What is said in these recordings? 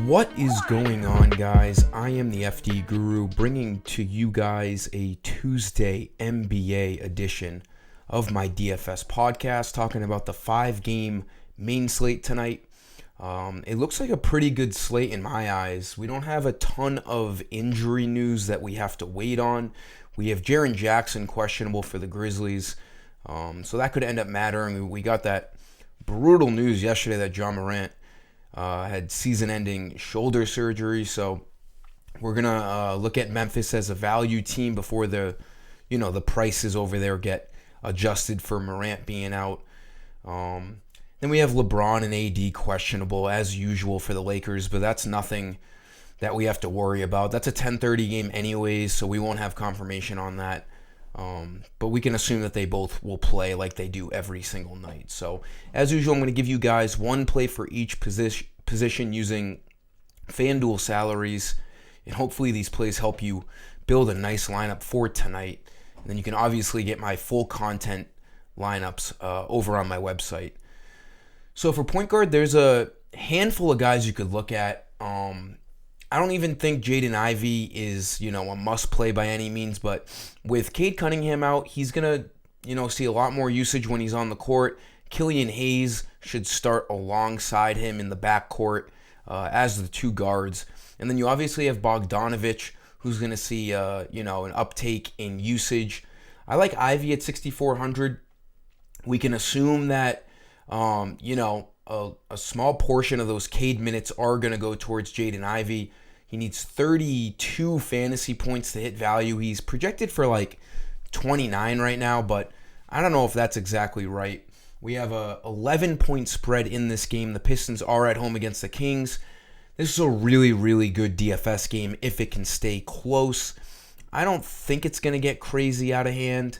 What is going on, guys? I am the FD Guru, bringing to you guys a Tuesday NBA edition of my DFS podcast, talking about the 5-game main slate tonight. It looks like a pretty good slate in my eyes. We don't have a ton of injury news that we have to wait on. We have Jaren Jackson questionable for the Grizzlies, so that could end up mattering. We got that brutal news yesterday that Ja Morant had season-ending shoulder surgery, so we're gonna look at Memphis as a value team before the prices over there get adjusted for Morant being out. Then we have LeBron and AD questionable as usual for the Lakers, but that's nothing that we have to worry about. That's a 10:30 game anyways, so we won't have confirmation on that. But we can assume that they both will play like they do every single night. So, as usual, I'm going to give you guys one play for each position using FanDuel salaries, and hopefully these plays help you build a nice lineup for tonight. And then you can obviously get my full content lineups over on my website. So for point guard, there's a handful of guys you could look at. I don't even think Jaden Ivey is, a must-play by any means, but with Cade Cunningham out, he's going to, see a lot more usage when he's on the court. Killian Hayes should start alongside him in the backcourt as the two guards. And then you obviously have Bogdanović, who's going to see, an uptake in usage. I like Ivey at 6,400. We can assume that, a small portion of those Cade minutes are going to go towards Jaden Ivey. He needs 32 fantasy points to hit value. He's projected for like 29 right now, but I don't know if that's exactly right. We have a 11-point spread in this game. The Pistons are at home against the Kings. This is a really, really good DFS game if it can stay close. I don't think it's going to get crazy out of hand.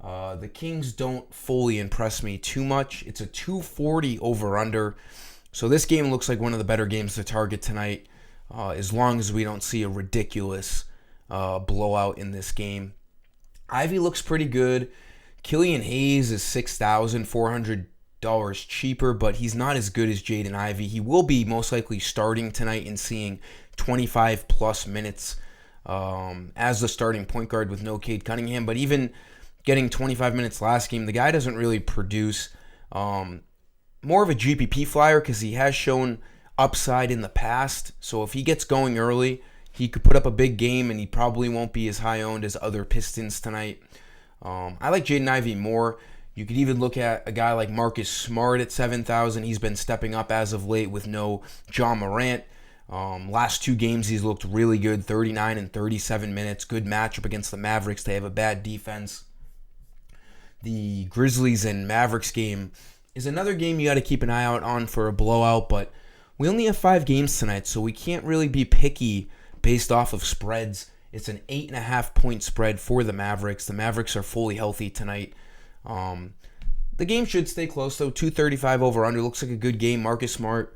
The Kings don't fully impress me too much. It's a 240 over-under. So this game looks like one of the better games to target tonight, as long as we don't see a ridiculous blowout in this game. Ivy looks pretty good. Killian Hayes is $6,400 cheaper, but he's not as good as Jaden Ivey. He will be most likely starting tonight and seeing 25-plus minutes as the starting point guard with no Cade Cunningham. But even getting 25 minutes last game, the guy doesn't really produce. More of a GPP flyer because he has shown upside in the past. So if he gets going early, he could put up a big game, and he probably won't be as high owned as other Pistons tonight. I like Jaden Ivey more. You could even look at a guy like Marcus Smart at 7,000. He's been stepping up as of late with no Ja Morant. Last two games he's looked really good, 39 and 37 minutes. Good matchup against the Mavericks. They have a bad defense. The Grizzlies and Mavericks game is another game you got to keep an eye out on for a blowout, but we only have 5 games tonight, so we can't really be picky based off of spreads. It's an 8.5-point spread for the Mavericks. The Mavericks are fully healthy tonight. The game should stay close, though. 235 over-under. Looks like a good game. Marcus Smart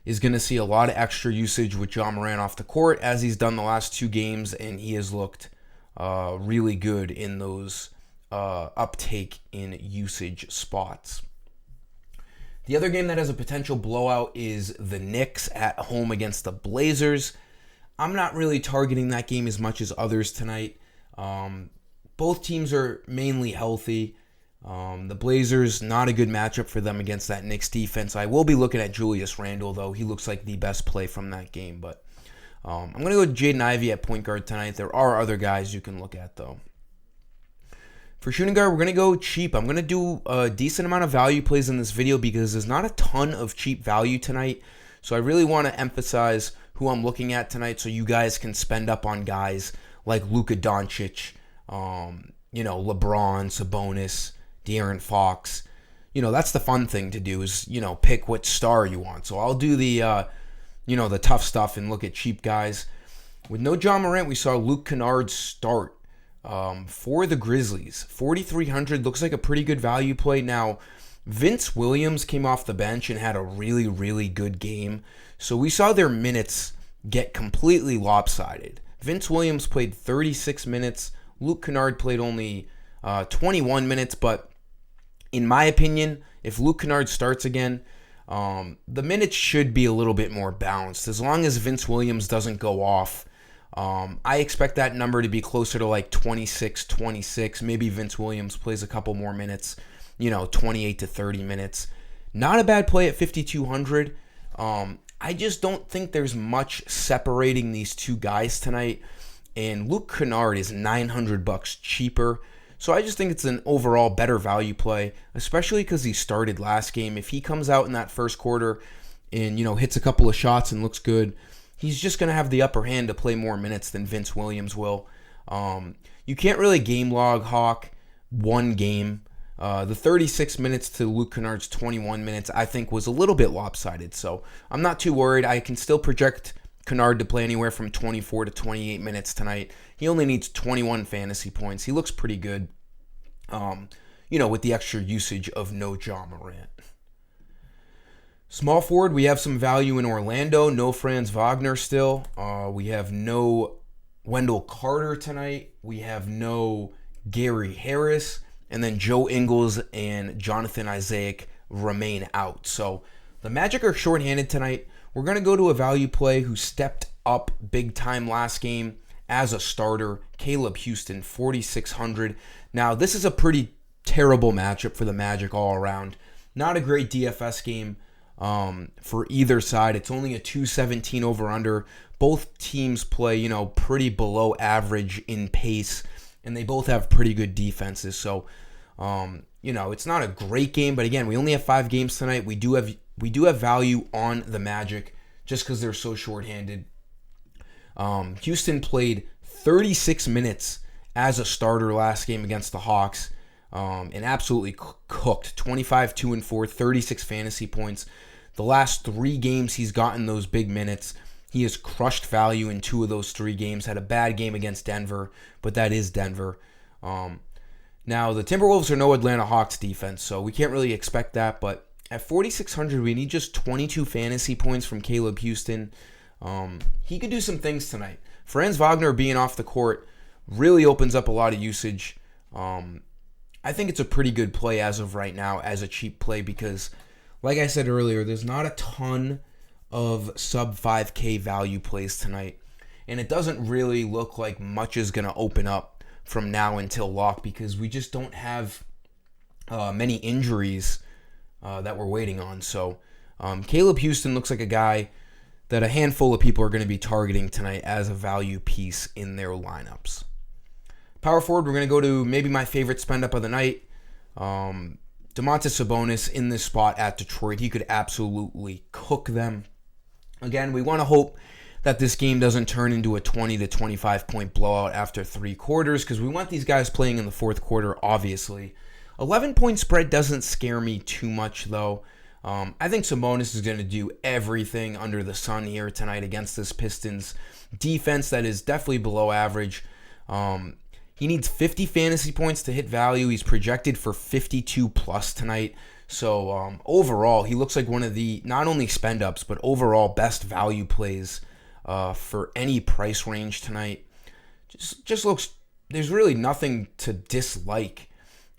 is going to see a lot of extra usage with Ja Morant off the court, as he's done the last 2 games, and he has looked really good in those uptake in usage spots. The other game that has a potential blowout is the Knicks at home against the Blazers. I'm not really targeting that game as much as others tonight. Both teams are mainly healthy. The Blazers, not a good matchup for them against that Knicks defense. I will be looking at Julius Randle, though. He looks like the best play from that game. But I'm going to go with Jaden Ivey at point guard tonight. There are other guys you can look at, though. For shooting guard, we're going to go cheap. I'm going to do a decent amount of value plays in this video because there's not a ton of cheap value tonight. So I really want to emphasize who I'm looking at tonight so you guys can spend up on guys like Luka Doncic, LeBron, Sabonis, De'Aaron Fox. That's the fun thing to do is, pick what star you want. So I'll do the tough stuff and look at cheap guys. With no Ja Morant, we saw Luke Kennard start for the Grizzlies. 4,300 looks like a pretty good value play. Now, Vince Williams came off the bench and had a really, really good game. So we saw their minutes get completely lopsided. Vince Williams played 36 minutes. Luke Kennard played only 21 minutes. But in my opinion, if Luke Kennard starts again, The minutes should be a little bit more balanced. As long as Vince Williams doesn't go off, I expect that number to be closer to like 26, 26. Maybe Vince Williams plays a couple more minutes, 28 to 30 minutes. Not a bad play at 5,200. I just don't think there's much separating these two guys tonight. And Luke Kennard is $900 cheaper. So I just think it's an overall better value play, especially because he started last game. If he comes out in that first quarter and, hits a couple of shots and looks good, he's just going to have the upper hand to play more minutes than Vince Williams will. You can't really game log Hawk one game. The 36 minutes to Luke Kennard's 21 minutes, I think, was a little bit lopsided. So I'm not too worried. I can still project Kennard to play anywhere from 24 to 28 minutes tonight. He only needs 21 fantasy points. He looks pretty good, with the extra usage of no Ja Morant. Small forward, we have some value in Orlando. No Franz Wagner still. We have no Wendell Carter tonight. We have no Gary Harris. And then Joe Ingles and Jonathan Isaac remain out. So the Magic are shorthanded tonight. We're going to go to a value play who stepped up big time last game as a starter. Caleb Houston, 4,600. Now, this is a pretty terrible matchup for the Magic all around. Not a great DFS game for either side. It's only a 217 over-under. Both teams play, pretty below average in pace, and they both have pretty good defenses. So, it's not a great game, but again, we only have 5 games tonight. We do have value on the Magic just because they're so shorthanded. Houston played 36 minutes as a starter last game against the Hawks and absolutely cooked. 25, 2-4, 36 fantasy points. The last 3 games he's gotten those big minutes. He has crushed value in 2 of those 3 games. Had a bad game against Denver, but that is Denver. Now, the Timberwolves are no Atlanta Hawks defense, so we can't really expect that, but at 4,600, we need just 22 fantasy points from Caleb Houston. He could do some things tonight. Franz Wagner being off the court really opens up a lot of usage. I think it's a pretty good play as of right now as a cheap play because, like I said earlier, there's not a ton of sub 5K value plays tonight. And it doesn't really look like much is going to open up from now until lock because we just don't have many injuries that we're waiting on. So Caleb Houston looks like a guy that a handful of people are going to be targeting tonight as a value piece in their lineups. Power forward, we're going to go to maybe my favorite spend up of the night. Domantas Sabonis in this spot at Detroit. He could absolutely cook them. Again, we want to hope that this game doesn't turn into a 20 to 25 point blowout after 3 quarters because we want these guys playing in the fourth quarter, obviously. 11-point spread doesn't scare me too much, though. I think Sabonis is going to do everything under the sun here tonight against this Pistons defense that is definitely below average. He needs 50 fantasy points to hit value. He's projected for 52 plus tonight. So overall, he looks like one of the not only spend ups, but overall best value plays for any price range tonight. Just looks, there's really nothing to dislike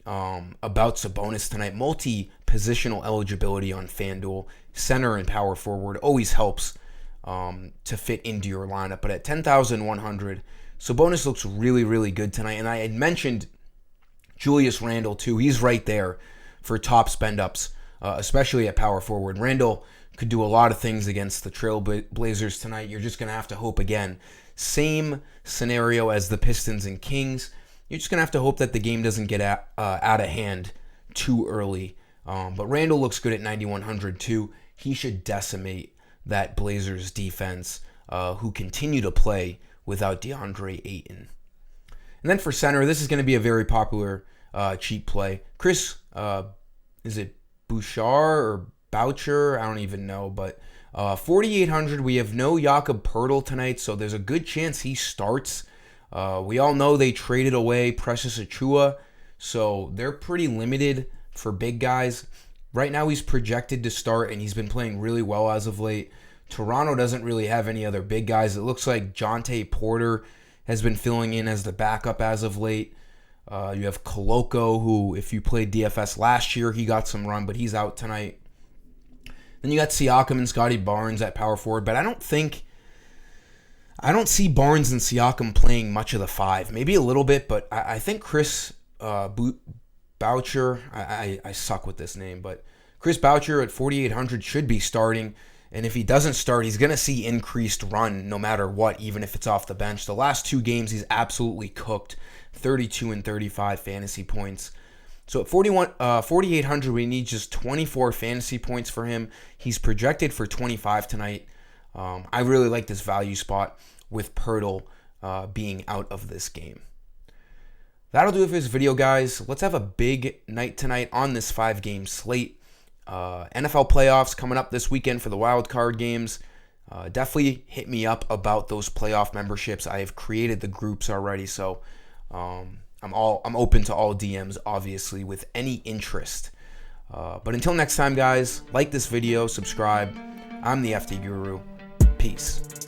about Sabonis tonight. Multi-positional eligibility on FanDuel, center and power forward always helps to fit into your lineup. But at 10,100, Sabonis looks really, really good tonight. And I had mentioned Julius Randle too. He's right there for top spend ups, especially at power forward. Randle could do a lot of things against the Trailblazers tonight. You're just going to have to hope again. Same scenario as the Pistons and Kings. You're just going to have to hope that the game doesn't get out of hand too early. But Randle looks good at 9,100 too. He should decimate that Blazers defense who continue to play without DeAndre Ayton. And then for center, this is going to be a very popular cheap play. Chris, is it Boucher or Boucher? I don't even know. But 4,800, we have no Jakob Poeltl tonight, so there's a good chance he starts. We all know they traded away Precious Achiuwa, so they're pretty limited for big guys. Right now he's projected to start, and he's been playing really well as of late. Toronto doesn't really have any other big guys. It looks like Jonte Porter has been filling in as the backup as of late. You have Koloko, who, if you played DFS last year, he got some run, but he's out tonight. Then you got Siakam and Scotty Barnes at power forward, but I don't see Barnes and Siakam playing much of the 5. Maybe a little bit, but I think Chris Boucher, I suck with this name, but Chris Boucher at 4,800 should be starting. And if he doesn't start, he's going to see increased run no matter what, even if it's off the bench. The last 2 games, he's absolutely cooked. 32 and 35 fantasy points. So at 4,800, we need just 24 fantasy points for him. He's projected for 25 tonight. I really like this value spot with Poeltl being out of this game. That'll do it for this video, guys. Let's have a big night tonight on this 5-game slate. NFL playoffs coming up this weekend for the wild card games. Definitely hit me up about those playoff memberships. I have created the groups already, so I'm open to all DMs, obviously, with any interest. But until next time, guys, like this video, subscribe. I'm the FD Guru. Peace.